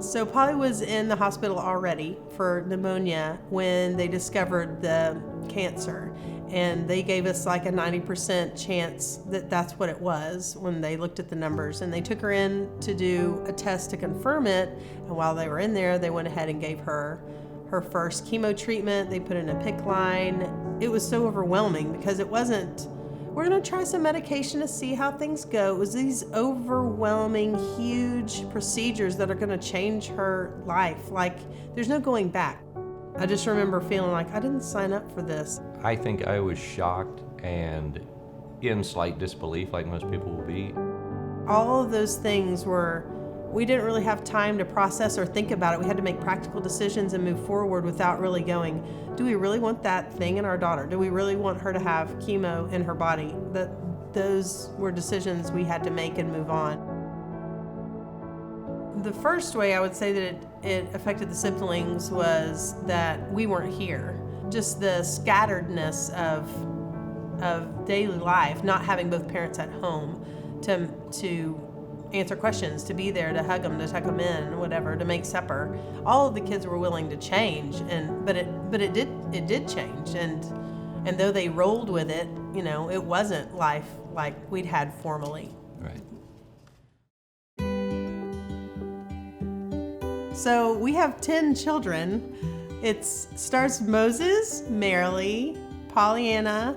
So Polly was in the hospital already for pneumonia when they discovered the cancer. And they gave us like a 90% chance that that's what it was when they looked at the numbers. And they took her in to do a test to confirm it. And while they were in there, they went ahead and gave her her first chemo treatment. They put in a PICC line. It was so overwhelming because it wasn't, we're going to try some medication to see how things go. It was these overwhelming, huge procedures that are going to change her life. Like, there's no going back. I just remember feeling like I didn't sign up for this. I think I was shocked and in slight disbelief, like most people will be. All of those things were, we didn't really have time to process or think about it. We had to make practical decisions and move forward without really going, do we really want that thing in our daughter? Do we really want her to have chemo in her body? Those were decisions we had to make and move on. The first way I would say that it affected the siblings was that we weren't here. Just the scatteredness of daily life, not having both parents at home to answer questions, to be there, to hug them, to tuck them in, whatever, to make supper. All of the kids were willing to change, but it did change, and though they rolled with it, you know, it wasn't life like we'd had formerly. Right. So we have 10 children. It stars Moses, Marilee, Pollyanna,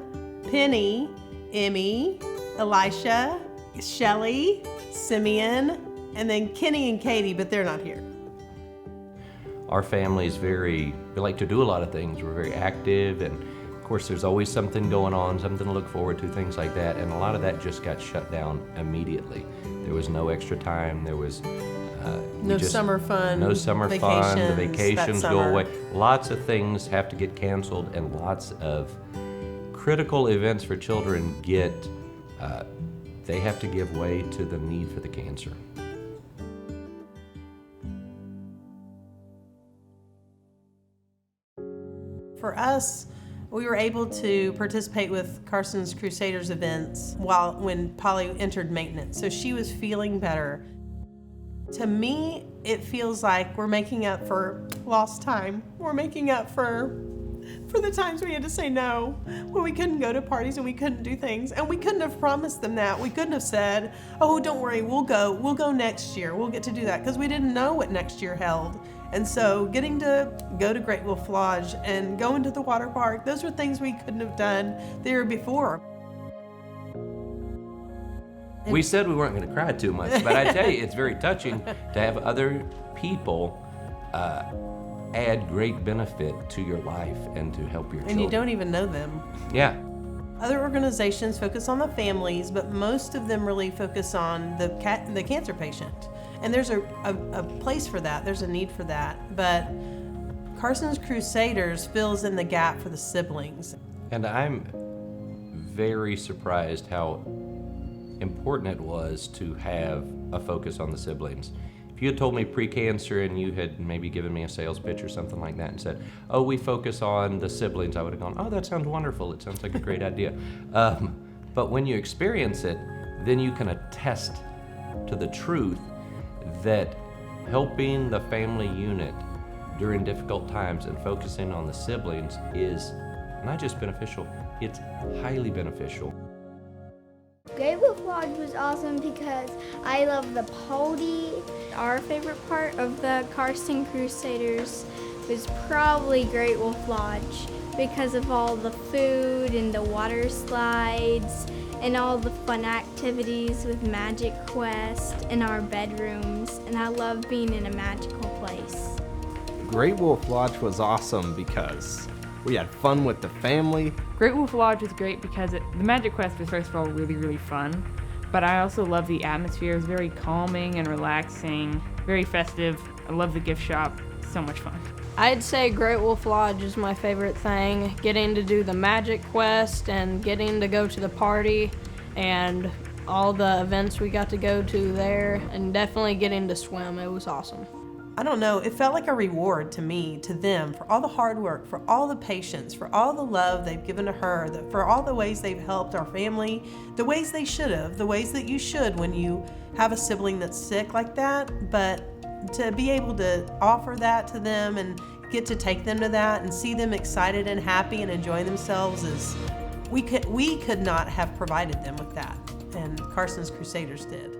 Penny, Emmy, Elisha, Shelly, Simeon, and then Kenny and Katie, but they're not here. Our family is we like to do a lot of things. We're very active, and of course there's always something going on, something to look forward to, things like that, and a lot of that just got shut down immediately. There was no extra time, there was no summer fun, the vacations go away. Lots of things have to get canceled, and lots of critical events for children they have to give way to the need for the cancer. For us, we were able to participate with Carson's Crusaders events when Polly entered maintenance, so she was feeling better. To me, it feels like we're making up for lost time. We're making up for the times we had to say no, when we couldn't go to parties and we couldn't do things, and we couldn't have promised them that. We couldn't have said, oh, don't worry, we'll go next year. We'll get to do that, because we didn't know what next year held. And so getting to go to Great Wolf Lodge and go into the water park, those were things we couldn't have done the year before. We said we weren't going to cry too much, but I tell you, it's very touching to have other people add great benefit to your life and to help your children. And you don't even know them. Yeah. Other organizations focus on the families, but most of them really focus on the cancer patient. And there's a place for that, there's a need for that. But Carson's Crusaders fills in the gap for the siblings. And I'm very surprised how important it was to have a focus on the siblings. If you had told me pre-cancer and you had maybe given me a sales pitch or something like that and said, oh, we focus on the siblings, I would have gone, oh, that sounds wonderful. It sounds like a great idea. But when you experience it, then you can attest to the truth that helping the family unit during difficult times and focusing on the siblings is not just beneficial, it's highly beneficial. Great Wolf Lodge was awesome because I love the party. Our favorite part of the Carson Crusaders was probably Great Wolf Lodge because of all the food and the water slides and all the fun activities with Magic Quest in our bedrooms, and I love being in a magical place. Great Wolf Lodge was awesome because we had fun with the family. Great Wolf Lodge was great because the Magic Quest was, first of all, really, really fun. But I also love the atmosphere. It was very calming and relaxing, very festive. I love the gift shop. So much fun. I'd say Great Wolf Lodge is my favorite thing. Getting to do the Magic Quest and getting to go to the party and all the events we got to go to there, and definitely getting to swim. It was awesome. I don't know, it felt like a reward to me, to them, for all the hard work, for all the patience, for all the love they've given to her, for all the ways they've helped our family, the ways they should have, the ways that you should when you have a sibling that's sick like that. But to be able to offer that to them and get to take them to that and see them excited and happy and enjoying themselves is, we could not have provided them with that, and Carson's Crusaders did.